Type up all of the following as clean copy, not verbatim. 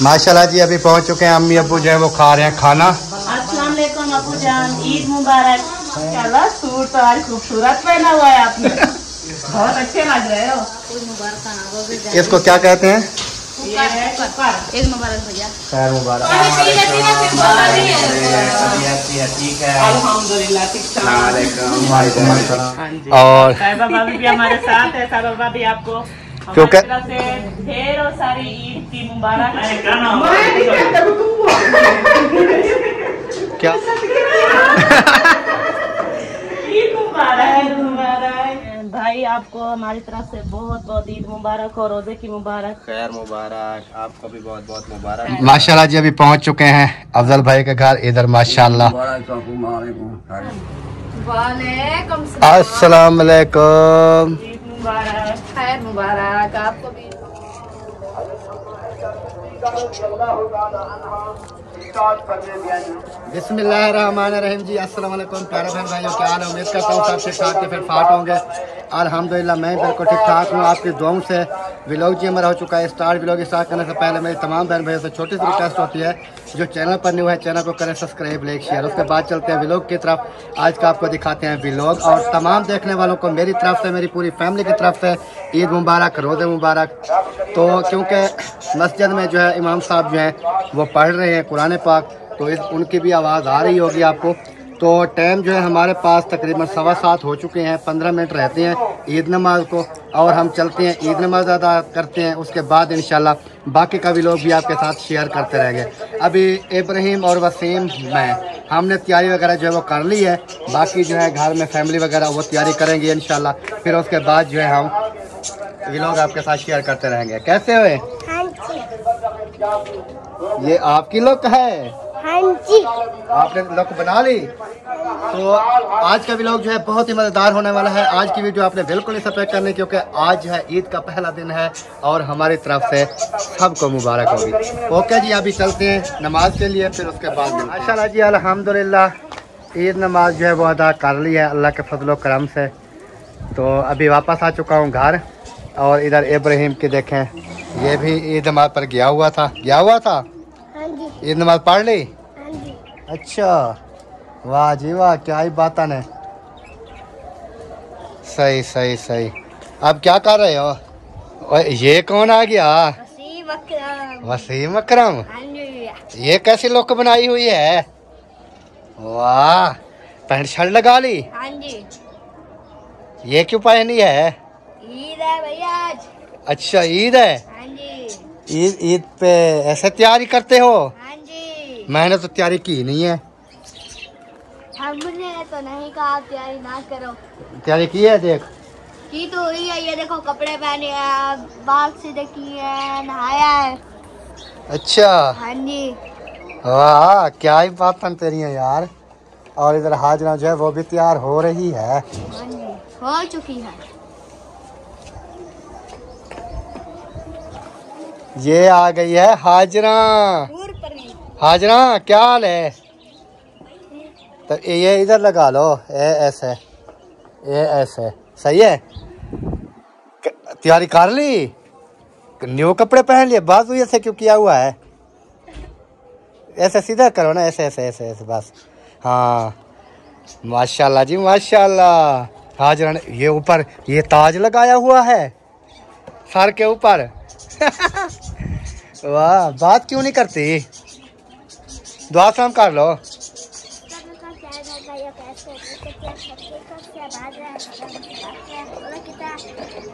माशाल्लाह जी अभी पहुंच चुके हैं। अम्मी अब्बू जो है वो खा रहे हैं खाना। अस्सलाम वालेकुम अब्बू जान, ईद मुबारक। चलो सूट तो आज खूबसूरत पहना हुआ है आपने, बहुत अच्छे लग रहे हो। इसको क्या कहते हैं? ये है कुकर। ईद मुबारक भैया। खैर मुबारक। ठीक है अल्हम्दुलिल्लाह। और साहिबा भाभी भी हमारे साथ है। साहिबा भाभी आपको क्योंकि तरफ से ढेरों सारी ईद की मुबारक। क्या ईद मुबारक। भाई आपको हमारी तरफ से बहुत बहुत ईद मुबारक और रोजे की मुबारक। खैर मुबारक, आपको भी बहुत बहुत मुबारक। माशाल्लाह जी अभी पहुंच चुके हैं अफजल भाई के घर। इधर माशाल्लाह। अस्सलाम वालेकुम। ईद मुबारक। खैर मुबारक आपको भी। बिस्मिल्लाहिर्रहमानिर्रहीम जी। अस्सलाम वालेकुम प्यारे बहन भाइयों, क्या हाल है? उम्मीद करता हूँ सब ठीक ठाक के फिर फाट होंगे। अल्हम्दुलिल्लाह मैं बिल्कुल ठीक ठाक हूँ। आपकी दुआओं से व्लॉग जी हमारा हो चुका है स्टार्ट। व्लॉग स्टार्ट करने से पहले मेरी तमाम बहन भाइयों से छोटी सी रिक्वेस्ट होती है, जो चैनल पर न्यू है चैनल को करें सब्सक्राइब, लाइक, शेयर। उसके बाद चलते हैं व्लॉग की तरफ। आज का आपको दिखाते हैं व्लॉग। और तमाम देखने वालों को मेरी तरफ से, मेरी पूरी फैमिली की तरफ से ईद मुबारक, रोज़े मुबारक। तो क्योंकि मस्जिद में जो है इमाम साहब जो हैं वो पढ़ रहे हैं कुरान पाक, तो उनकी भी आवाज़ आ रही होगी आपको। तो टाइम जो है हमारे पास तकरीबन 7:15 हो चुके हैं। 15 मिनट रहते हैं ईद नमाज को और हम चलते हैं ईद नमाज अदा करते हैं। उसके बाद इंशाल्लाह बाकी का भी लोग भी आपके साथ शेयर करते रहेंगे। अभी इब्राहिम और वसीम में हमने तैयारी वगैरह जो है वो कर ली है। बाकी जो है घर में फैमिली वगैरह वो तैयारी करेंगे इंशाल्लाह। फिर उसके बाद जो है हम ये लोग आपके साथ शेयर करते रहेंगे। कैसे हुए? ये आपकी लुक है? हाँ जी। आपने लुक बना ली। तो आज का व्लॉग जो है बहुत ही मज़ेदार होने वाला है। आज की वीडियो आपने बिल्कुल नहीं स्किप करनी, क्योंकि आज है ईद का पहला दिन है और हमारी तरफ से सबको मुबारक होगी। ओके जी अभी चलते हैं नमाज के लिए, फिर उसके बाद माशाल्लाह जी अल्हम्दुलिल्लाह ईद नमाज जो है वो अदा कर ली है अल्लाह के फजल करम से। तो अभी वापस आ चुका हूँ घर। और इधर इब्राहिम की देखें, ये भी ईद नमाज पर गया हुआ था। ईद नमाज पढ़ ली? अच्छा वाह जी वाह, क्या ही बात है। सही सही सही। अब क्या कर रहे हो? ये कौन आ गया? वसीम अकरम। ये कैसी लुक बनाई हुई है? वाह, पैंट शर्ट लगा ली? हाँ जी। ये क्यों पहनी है? ईद है भैया आज। अच्छा ईद है। हाँ जी। ईद पे ऐसे तैयारी करते हो? हाँ जी। मैंने तो तैयारी की नहीं है। हमने तो नहीं कहा आप तैयारी ना करो। तैयारी की है? देख की तो हुई है। ये देखो कपड़े पहने हैं, बाल सीधे किए हैं, नहाया है। अच्छा हाँ जी। वाह, क्या ही बात है तेरी है यार। और इधर हाजरा जो है वो भी तैयार हो रही है। हाँ जी हो चुकी है। ये आ गई है हाजरा। हाजरा क्या हाल है? तो ये इधर लगा लो, ऐसे ऐसे सही है। तैयारी कर ली? न्यू कपड़े पहन लिए? बाजू ऐसे क्यों किया हुआ है? ऐसे सीधा करो ना, ऐसे ऐसे ऐसे ऐसे बस। हाँ माशाल्लाह जी माशाल्लाह। हाजरा ने ये ऊपर ये ताज लगाया हुआ है सर के ऊपर। वाह, बात क्यों नहीं करती? दुआ सलाम कर लो।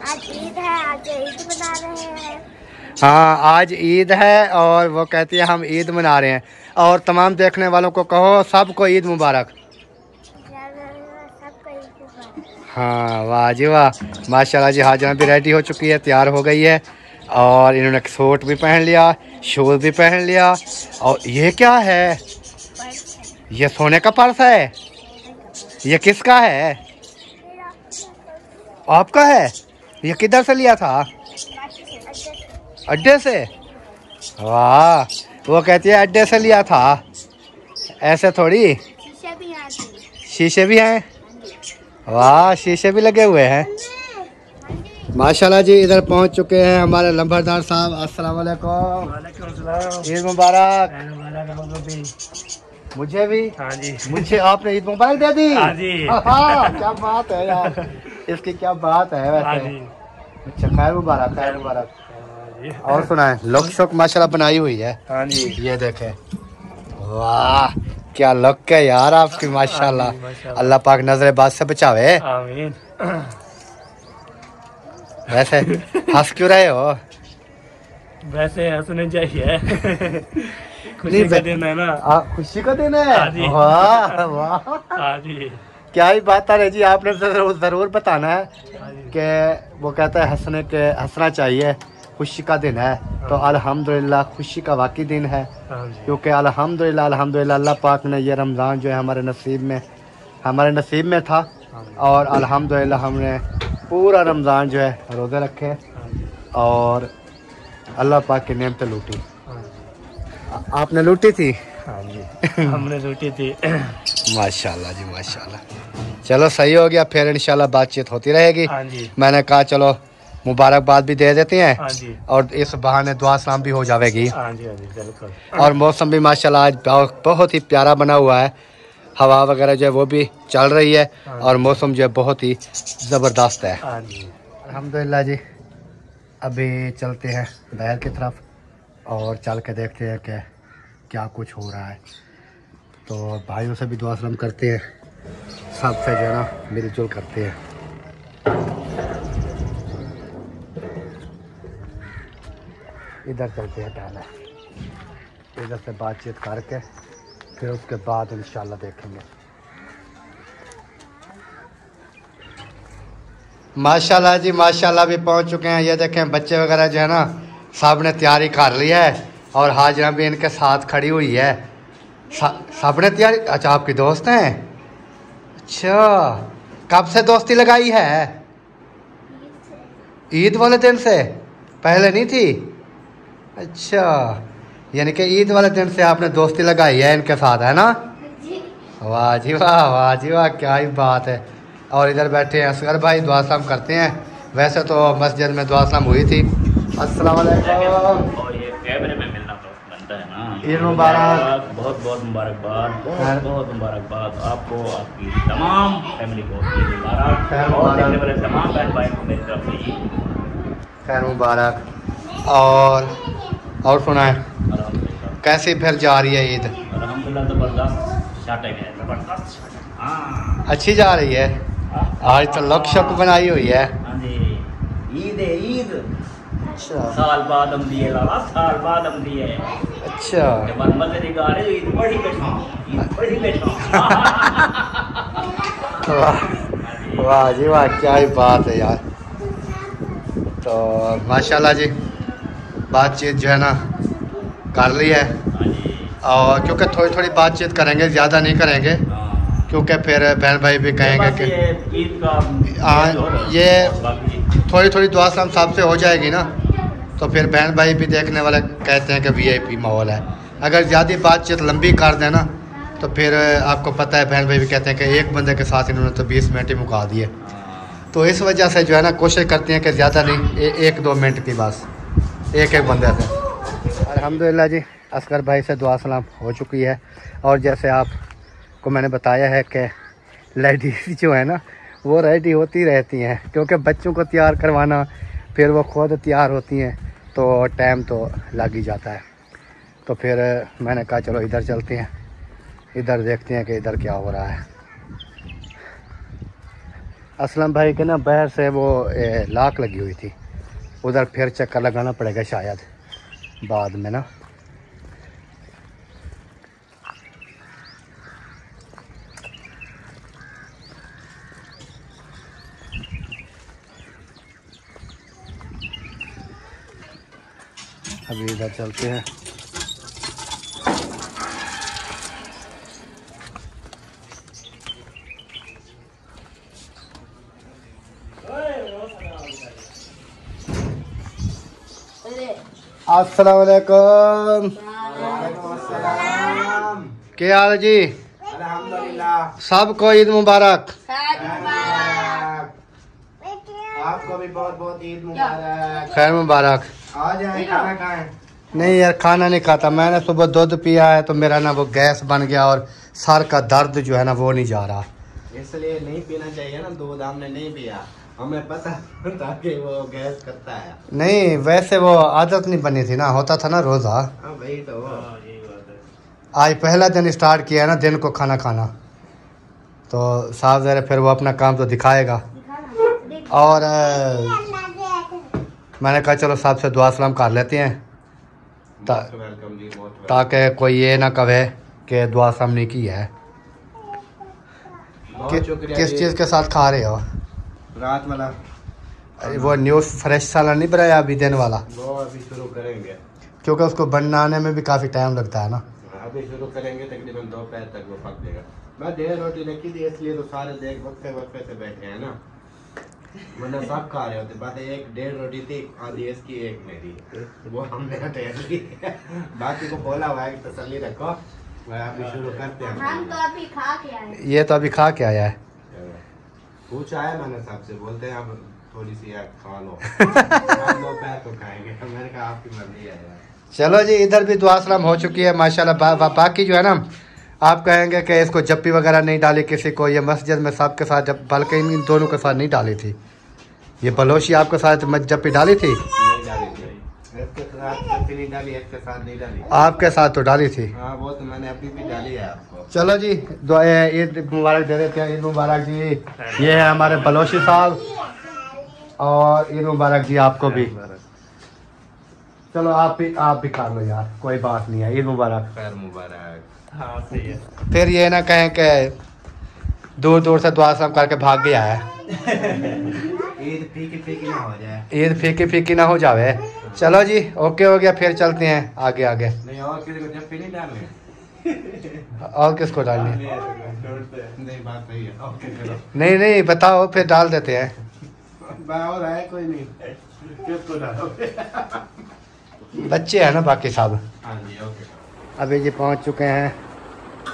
आज ईद है, आज ईद मना रहे हैं। हाँ आज ईद है और वो कहती है हम ईद मना रहे हैं। और तमाम देखने वालों को कहो सबको ईद मुबारक। हाँ वाह जी वाह, माशाल्लाह जी। हाजरा भी रेडी हो चुकी है, तैयार हो गई है। और इन्होंने सूट भी पहन लिया, शूज भी पहन लिया। और ये क्या है? ये सोने का पर्स है? ये किसका है? आपका है? ये किधर से लिया था? अड्डे से? वाह, वो कहती है अड्डे से लिया था। ऐसे थोड़ी, शीशे भी हैं। वाह, शीशे भी लगे हुए हैं। माशाल्लाह जी इधर पहुंच चुके हैं हमारे लंबरदार साहब। अस्सलाम वालेकुम। ईद मुबारक। मुझे भी। हाँ जी। मुझे आपने ईद मुबारक दे दी। हाँ जी। क्या बात है यार, इसकी क्या बात है वैसे। अच्छा खैर मुबारक, खैर मुबारक। और सुनाए लुक शुक माशाल्लाह बनाई हुई है। हाँ जी। ये देखे, वाह क्या लुक है यार आपकी माशाल्लाह। अल्लाह पाक नजरे बात से बचावे। आमीन। वैसे हंस क्यों रहे हो? वैसे हंसने चाहिए। खुशी का दिन है ना। खुशी का दिन है। वाह वाह क्या ही बात है जी। आपने जरूर बताना है कि वो कहता है हंसना चाहिए, खुशी का दिन है। तो अल्हम्दुलिल्लाह खुशी का वाकई दिन है, क्योंकि अल्हम्दुलिल्लाह अल्लाह पाक ने ये रमज़ान जो है हमारे नसीब में था। और अल्हम्दुलिल्लाह हमने पूरा रमज़ान जो है रोज़े रखे और अल्लाह पाक की नेमतें लूटी। आपने लूटी थी? हाँ जी हमने लूटी थी। माशाल्लाह जी माशाल्लाह। चलो सही हो गया, फिर इंशाल्लाह बातचीत होती रहेगी। हाँ जी। मैंने कहा चलो मुबारकबाद भी दे देते हैं। हाँ जी। और इस बहाने दुआ सलाम भी हो जाएगी। हाँ जी, हाँ जी बिल्कुल। और मौसम भी माशाल्लाह आज बहुत ही प्यारा बना हुआ है। हवा वगैरह जो है वो भी चल रही है और मौसम जो है बहुत ही ज़बरदस्त है। हाँ जी अल्हम्दुलिल्लाह जी। अभी चलते हैं बाहर की तरफ और चल के देखते हैं कि क्या कुछ हो रहा है। तो भाइयों से भी दुआ सलाम करते हैं, सबसे जो है ना मिलजुल करते हैं। इधर चलते हैं पहले, इधर से बातचीत करके फिर उसके बाद इंशाल्लाह देखेंगे। माशाल्लाह जी माशाल्लाह भी पहुंच चुके हैं। ये देखें बच्चे वगैरह जो है ना सब ने तैयारी कर ली है और हाजरा भी इनके साथ खड़ी हुई है। सब ने तैयारी। अच्छा आपकी दोस्त हैं? अच्छा कब से दोस्ती लगाई है? ईद वाले दिन से, पहले नहीं थी? अच्छा यानी कि ईद वाले दिन से आपने दोस्ती लगाई है इनके साथ, है ना? वाह जी वाह, वाह जी वाह, क्या ही बात है। और इधर बैठे हैं असगर भाई, दुआ सलाम करते हैं। वैसे तो मस्जिद में दुआ सलाम हुई थी। अस्सलाम वालेकुम। और ये कैमरे में मिलना तो बनता है ना। ईद मुबारक। बहुत बहुत मुबारकबाद, बहुत बहुत मुबारकबाद आपको, आपकी तमाम फैमिली को ईद मुबारक और देखने वाले तमाम बहन भाई को मेरी तरफ से खैर मुबारक। और सुनाए कैसी फिर जा रही है ईद? अल्हम्दुलिल्लाह ज़बरदस्त शाटे गए, ज़बरदस्त। हाँ अच्छी जा रही है। आज तो लक शक बनाई हुई है। हाँ जी ईद है ईद। अच्छा साल बाद हम दिए लाला, साल बाद हम दिए। अच्छा मन मजे दी गा रहे ईद पढ़ी बैठा, ईद पढ़ी बैठा। वाह जी वाह, क्या ही बात है यार। तो माशाल्लाह जी बातचीत जो है ना कर ली है, और क्योंकि थोड़ी थोड़ी बातचीत करेंगे, ज़्यादा नहीं करेंगे, क्योंकि फिर बहन भाई भी कहेंगे कि ये थोड़ी थोड़ी दुआ सलाम साहब से हो जाएगी ना, तो फिर बहन भाई भी देखने वाले कहते हैं कि वीआईपी माहौल है। अगर ज़्यादा बातचीत लंबी कर देना तो फिर आपको पता है बहन भाई भी कहते हैं कि एक बंदे के साथ इन्होंने तो 20 मिनट ही मुका दिए। तो इस वजह से जो है ना कोशिश करती हैं कि ज़्यादा नहीं, 1-2 मिनट की बस एक बंदे से। अल्हम्दुलिल्लाह जी असगर भाई से दुआ सलाम हो चुकी है। और जैसे आपको मैंने बताया है कि लेडीज़ जो है ना वो रेडी होती रहती हैं, क्योंकि बच्चों को तैयार करवाना, फिर वो खुद तैयार होती हैं, तो टाइम तो लग ही जाता है। तो फिर मैंने कहा चलो इधर चलते हैं, इधर देखते हैं कि इधर क्या हो रहा है। असलम भाई के ना बाहर से वो लाक लगी हुई थी, उधर फिर चक्कर लगाना पड़ेगा शायद बाद में ना। अभी इधर चलते हैं। अस्सलाम वालेकुम। क्या हाल है जी? अल्हम्दुलिल्लाह। सबको ईद मुबारक। आपको भी बहुत बहुत ईद मुबारक। खैर मुबारक। आ जाए, खाना खाएं। नहीं यार खाना नहीं खाता, मैंने सुबह दूध पिया है तो मेरा ना वो गैस बन गया और सर का दर्द जो है ना वो नहीं जा रहा। इसलिए नहीं पीना चाहिए ना दूध, हमने नहीं पिया, हमें पता था कि वो गैस करता है। नहीं वैसे वो आदत नहीं बनी थी ना, होता था ना रोजा। हाँ वही तो। आज पहला दिन स्टार्ट किया है ना दिन को खाना खाना, तो साहब जरा फिर वो अपना काम तो दिखाएगा। और मैंने कहा चलो साहब से दुआ सलाम कर लेते हैं वेलकम जी, ताकि कोई ये ना कहे कि दुआ सलाम नहीं की है। बहुत शुक्रिया। किस चीज़ के साथ खा रहे हो? रात वाला वो न्यूज़ फ्रेश साला नहीं बनाया अभी दिन वाला, वो अभी शुरू करेंगे क्योंकि उसको बनाने में भी काफ़ी टाइम लगता है ना। अभी शुरू करेंगे, तकरीबन दोपहर तक वो पक जाएगा। मैं 1.5 रोटी रखी थी इसलिए तो सारे देख वक्फे वक्फे से बैठे हैं ना, वरना सब खा रहे होते। बात 1.5 रोटी थी, आधी इसकी एक मेरी, वो हमने हटेल ली। बाकी को बोला हुआ है कि तसल्ली रखो, अभी शुरू करते हैं। हम तो अभी खा के आए। ये तो अभी खा के आया है। पूछा है मैंने सबसे, बोलते हैं अब थोड़ी सी खा लो। दोपहर तो खाएंगे, मैंने कहा आपकी मर्जी है यार। चलो जी, इधर भी दुआ सलाम हो चुकी है माशाल्लाह। बाकी जो है ना आप कहेंगे कि इसको जप्पी वगैरह नहीं डाली किसी को, ये मस्जिद में सबके साथ, जब बल्कि इन दोनों के साथ नहीं डाली थी। ये बलोची आपके साथ जप्पी डाली थी? नहीं डाली थी, इसके साथ जप्पी नहीं डाली, इसके साथ नहीं डाली। आपके साथ तो डाली थी। हाँ वो तो मैंने अभी भी डाली है आपको। चलो जी, दुआ ईद मुबारक दे देते हैं। ईद मुबारक जी। ये है हमारे बलोची साहब, और ईद मुबारक जी आपको भी। चलो आप भी खा लो यार, कोई बात नहीं है। ईद मुबारक। खैर मुबारक। हाँ सही है। फिर ये ना कहें कि दूर दूर से दुआ सलाम करके भाग गया है। ईद फीकी फीकी ना हो जाए। ईद फीकी फीकी ना हो जावे। चलो जी, ओके हो गया, फिर चलते हैं आगे आगे। नहीं और किसी को जप्पी नहीं डालनी। और किसको डालनी है? नहीं बात सही है, ओके चलो। नहीं नहीं बताओ, फिर डाल देते हैं। और है कोई नहीं, किसको डालोगे? बच्चे हैं ना बाकी सब। हाँ जी ओके। अभी जी पहुंच चुके हैं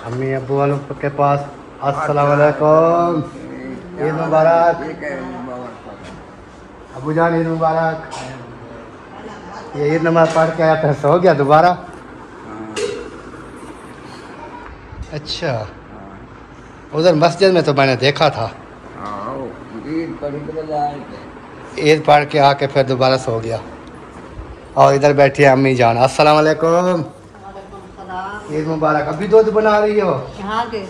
अम्मी अब्बू वालों के पास। अस्सलाम वालेकुम, ईद मुबारक। अबू जान ईद मुबारक। ये ईद नमाज पढ़ के आया फिर सो गया दोबारा? अच्छा, उधर मस्जिद में तो मैंने देखा था, ईद पढ़ के आके फिर दोबारा सो गया। और इधर बैठी है अम्मी जान। अस्सलाम वालेकुम, ईद मुबारक। अभी दूध बना रही हो?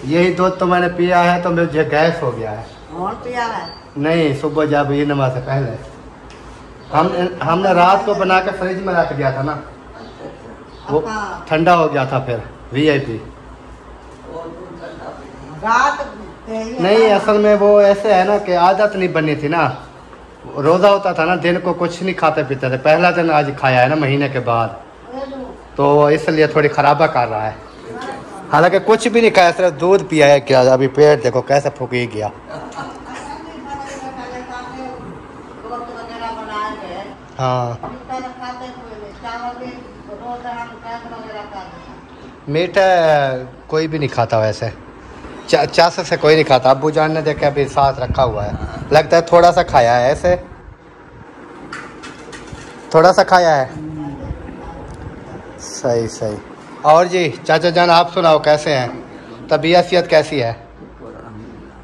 यही दूध तो मैंने पिया है तो मुझे गैस हो गया है। और पिया है? नहीं, सुबह जब ये नमाज से पहले हमने रात को बना के फ्रिज में रख दिया था ना, वो ठंडा हो गया था फिर VIP। नहीं असल में वो ऐसे है ना कि आदत नहीं बनी थी ना, रोज़ा होता था ना, दिन को कुछ नहीं खाते पीते थे। पहला दिन आज खाया है ना महीने के बाद, तो इसलिए थोड़ी खराबा कर रहा है। हालांकि कुछ भी नहीं खाया, सिर्फ दूध पिया है। क्या अभी पेट देखो कैसे फूक ही गया। हाँ मीठा कोई भी नहीं खाता वैसे, चास से कोई नहीं खाता। अब्बू जान ने देखा अभी साथ रखा हुआ है, लगता है थोड़ा सा खाया है, ऐसे थोड़ा सा खाया है। सही सही। और जी चाचा जान आप सुनाओ कैसे हैं, तबीयत कैसी है?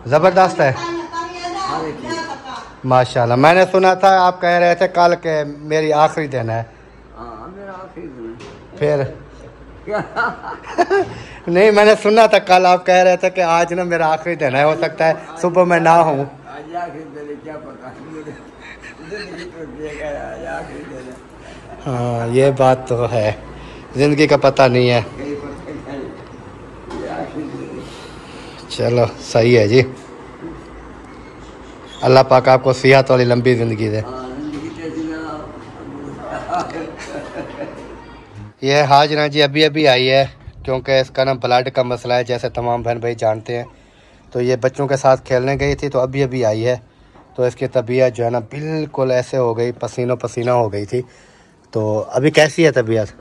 ज़बरदस्त है माशाल्लाह। मैंने सुना था आप कह रहे थे कल के मेरी आखिरी दिन है। फिर नहीं मैंने सुना था कल आप कह रहे थे कि आज ना मेरा आखिरी दिन है, हो सकता है सुबह मैं ना हूँ। हाँ ये बात तो है, ज़िंदगी का पता नहीं है। चलो सही है जी, अल्लाह पाक आपको सेहत वाली लंबी ज़िंदगी दे। ये हाजरा जी अभी अभी आई है, क्योंकि इसका ना ब्लड का मसला है, जैसे तमाम बहन भाई जानते हैं। तो ये बच्चों के साथ खेलने गई थी, तो अभी अभी आई है। तो इसकी तबीयत जो है ना बिल्कुल ऐसे हो गई, पसीनो पसीना हो गई थी। तो अभी कैसी है तबीयत?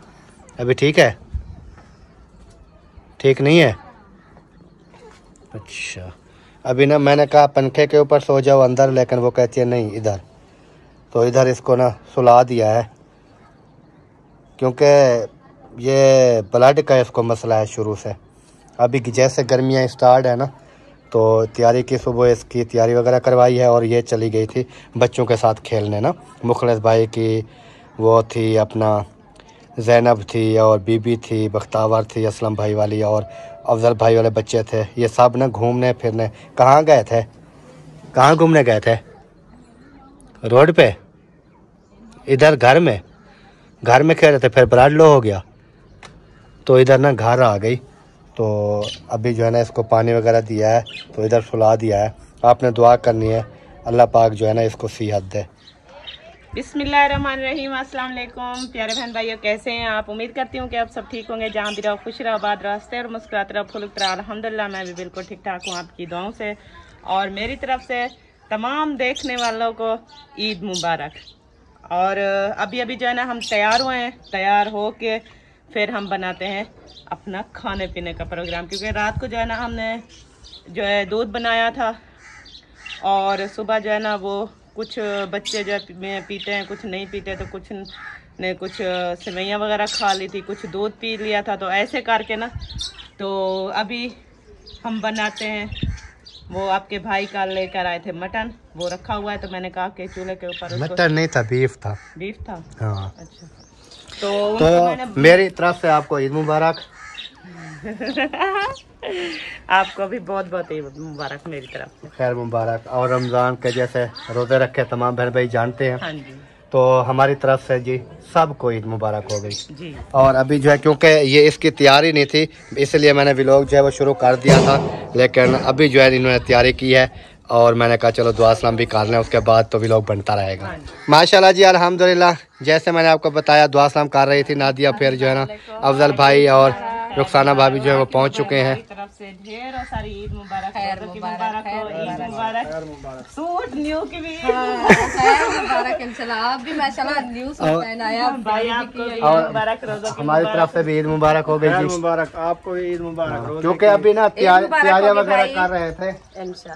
अभी ठीक है? ठीक नहीं है? अच्छा, अभी ना मैंने कहा पंखे के ऊपर सो जाओ अंदर, लेकिन वो कहती है नहीं इधर। तो इधर इसको ना सुला दिया है, क्योंकि ये ब्लड का इसको मसला है शुरू से। अभी जैसे गर्मियाँ स्टार्ट है ना, तो तैयारी की, सुबह इसकी तैयारी वगैरह करवाई है और ये चली गई थी बच्चों के साथ खेलने ना। मुखलिस भाई की वो थी, अपना ज़ैनब थी और बीबी थी, बख्तावर थी, असलम भाई वाली और अफजल भाई वाले बच्चे थे। ये सब ना घूमने फिरने कहाँ गए थे, कहाँ घूमने गए थे? रोड पे, इधर घर में खेल रहे थे, फिर ब्लड लो हो गया तो इधर ना घर आ गई। तो अभी जो है ना इसको पानी वगैरह दिया है, तो इधर सुला दिया है। आपने दुआ करनी है अल्लाह पाक जो है ना इसको सेहत दे। बिस्मिल्लाहिर्रहमानिर्रहीम, अस्सलाम वालेकुम प्यारे बहन भाइयों, कैसे हैं आप? उम्मीद करती हूँ कि आप सब ठीक होंगे। जहाँ भी रहो खुश रहो, आबाद रहो, हंसते और मुस्कुराते रहो, फुल तरह। अल्हम्दुलिल्लाह मैं भी बिल्कुल ठीक ठाक हूँ आपकी दुआओं से। और मेरी तरफ से तमाम देखने वालों को ईद मुबारक। और अभी अभी जो है ना हम तैयार हुए हैं, तैयार हो के फिर हम बनाते हैं अपना खाने पीने का प्रोग्राम, क्योंकि रात को जो है ना हमने जो है दूध बनाया था और सुबह जो है ना वो कुछ बच्चे जो पीते हैं, कुछ नहीं पीते, तो कुछ ने कुछ सेवइयाँ वगैरह खा ली थी, कुछ दूध पी लिया था। तो ऐसे करके ना तो अभी हम बनाते हैं, वो आपके भाई का लेकर आए थे मटन, वो रखा हुआ है। तो मैंने कहा कि चूल्हे के ऊपर, मटन नहीं था, बीफ था। बीफ था, हाँ। अच्छा। तो मेरी तरफ से आपको ईद मुबारक। आपको भी बहुत बहुत ईद मुबारक मेरी तरफ से। खैर मुबारक। और रमज़ान के जैसे रोज़े रखे तमाम बहन भाई जानते हैं। हाँ जी। तो हमारी तरफ से जी सबको ईद मुबारक हो गई जी। और अभी जो है क्योंकि ये इसकी तैयारी नहीं थी, इसलिए मैंने व्लॉग जो है वो शुरू कर दिया था, लेकिन अभी जो है इन्होंने तैयारी की है और मैंने कहा चलो दुआ सलाम भी कर लें, उसके बाद तो व्लॉग बनता रहेगा। माशाल्लाह जी, अल्हम्दुलिल्लाह। जैसे मैंने आपको बताया दुआ सलाम कर रही थी नादिया, फिर जो है ना अफजल भाई और रुखसाना भाभी जो है वो पहुंच चुके हैं। तरफ से ढेर सारी ईद मुबारक, ईद मुबारक, सूट न्यू की भी मुबारक इंशाल्लाह। आप भी माशाल्लाह न्यू सूट पहनाया भाई, आपको भी और मुबारक, रोज़ों की हमारी तरफ से भी ईद मुबारक हो गई जी। मुबारक, आपको ईद मुबारक। क्योंकि अभी ना तैयारियां वगैरह कर रहे थे।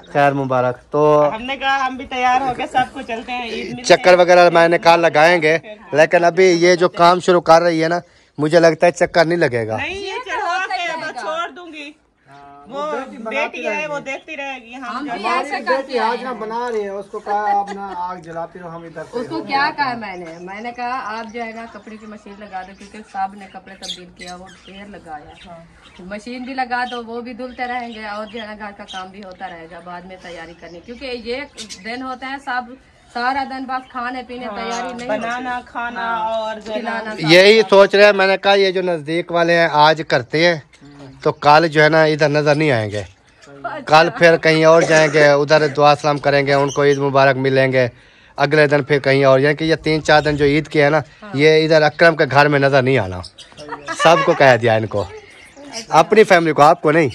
खैर मुबारक। तो हमने कहा हम भी तैयार होके सबको चलते हैं, ईद चक्कर वगैरह मैंने कहा लगाएंगे, लेकिन अभी ये जो काम शुरू कर रही है ना, मुझे लगता है चक्कर नहीं लगेगा। नहीं, ये चढ़वा के मैं छोड़ दूंगी, वो बेटी है वो देखती रहेगी। हम बेटी आज ना बना रही है, उसको कहा आप ना आग जलाती हो, हम इधर उसको क्या कहा मैंने कहा आप जो है ना कपड़े की मशीन लगा दो, क्योंकि साहब ने कपड़े तब्दील किया, वो ढेर लगाया, मशीन भी लगा दो, वो भी धुलते रहेंगे और जो है ना घर का काम भी होता रहेगा। बाद में तैयारी करनी, क्योंकि ये दिन होते हैं साहब सारा दिन बस खाने पीने तैयारी नहीं, बनाना खाना और खिलाना। यही सोच रहे हैं। मैंने कहा ये जो नजदीक वाले हैं आज करते हैं, तो कल जो है ना इधर नजर नहीं आएंगे, कल फिर कहीं और जाएंगे, उधर दुआ सलाम करेंगे, उनको ईद मुबारक मिलेंगे। अगले दिन फिर कहीं और, यानी कि ये 3-4 दिन जो ईद के है ना, ये इधर अकरम के घर में नजर नहीं आना। सबको कह दिया इनको, अपनी फैमिली को, आपको नहीं।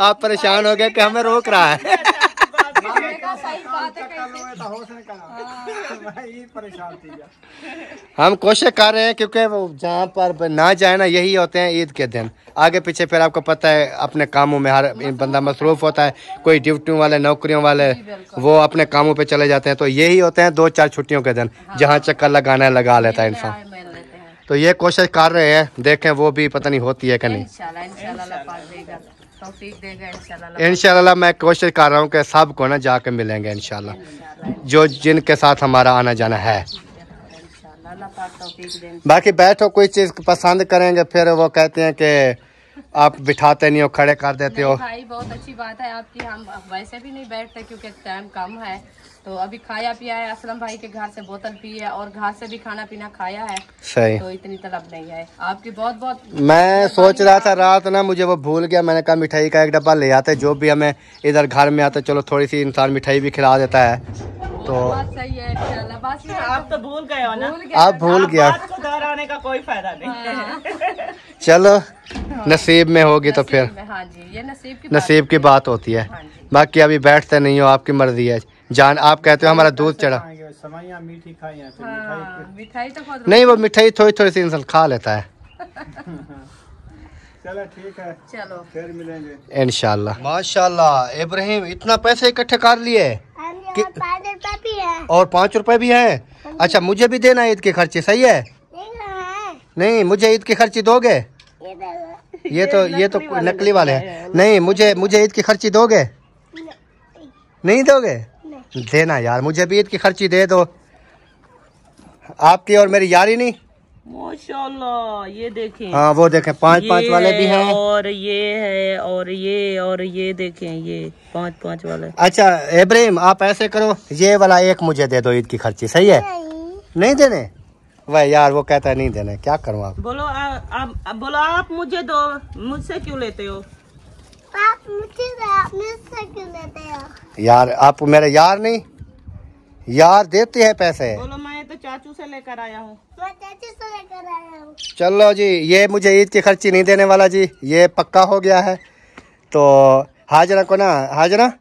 आप परेशान हो गए कि हमें रोक रहा है। हम कोशिश कर रहे हैं, क्योंकि वो जहाँ पर ना जाए ना, यही होते हैं ईद के दिन। आगे पीछे फिर आपको पता है अपने कामों में हर बंदा मसरूफ होता है, कोई ड्यूटियों वाले, नौकरियों वाले, वो अपने कामों पे चले जाते हैं। तो यही होते हैं 2-4 छुट्टियों के दिन, जहाँ चक्कर लगाना है लगा लेता है इंसान। तो ये कोशिश कर रहे हैं, देखें वो भी पता नहीं होती है कि नहीं। इंशाल्लाह मैं कोशिश कर रहा हूँ कि सबको ना जाके मिलेंगे इंशाल्लाह, जो जिनके साथ हमारा आना जाना है। बाकी बैठो, कोई चीज़ पसंद करेंगे फिर वो कहते हैं कि आप बिठाते नहीं हो, खड़े कर देते हो। भाई बहुत अच्छी बात है आपकी, हम वैसे भी नहीं बैठते क्योंकि टाइम कम है। तो अभी खाया पिया है, असलम भाई के घर से बोतल पी है और घर से भी खाना पीना खाया है, सही। तो इतनी तलब नहीं है आपकी। बहुत बहुत मैं सोच रहा था रात ना, मुझे वो भूल गया, मैंने कहा मिठाई का एक डब्बा ले आते, जो भी हमें इधर घर में आते, चलो थोड़ी सी इंसान मिठाई भी खिला देता है। तो बात सही है इंशाल्लाह। बस आप तो भूल गए हो ना, आप भूल गया, बात को दोहराने का कोई फायदा नहीं। चलो नसीब में होगी तो फिर हाँ जी, ये नसीब की बात होती है। बाकी अभी बैठते नहीं हो, आपकी मर्जी है जान। आप कहते हो हमारा दूध चढ़ा, मीठी खाई है, मिठाई तो खुद नहीं वो मिठाई थोड़ी थोड़ी सी इंसान खा लेता है। चलो ठीक है, चलो फिर मिलेंगे इंशाल्लाह। माशाल्लाह इब्राहिम इतना पैसे इकट्ठे कर लिए। ₹5 भी है। और ₹5 भी है। अच्छा, मुझे भी देना ईद के खर्चे, सही है? नहीं, मुझे ईद की खर्ची दोगे? ये तो नकली वाले हैं। नहीं, मुझे ईद की खर्ची दोगे? नहीं दोगे? देना यार, मुझे भी ईद की खर्ची दे दो। आपकी और मेरी यारी नहीं। माशाल्लाह, ये देखें। हाँ, वो देखें, 5-5 वाले भी हैं। और ये है, और ये देखें, ये 5-5 वाले। अच्छा इब्राहिम, आप ऐसे करो, ये वाला एक मुझे दे दो ईद की खर्ची, सही है? नहीं देने? वह यार, वो कहता है नहीं देने, क्या करूँ? आप बोलो, बोलो आप मुझे दो, मुझसे क्यों लेते हो? आप मुझसे क्यों लेते हो? यार, आप मेरे यार नहीं, यार देते हैं पैसे। बोलो, मैं तो चाचू से लेकर आया हूँ। मैं चाचू से लेकर आया हूँ। चलो जी, ये मुझे ईद की खर्ची नहीं देने वाला जी, ये पक्का हो गया है। तो हाजरा को ना, हाजरा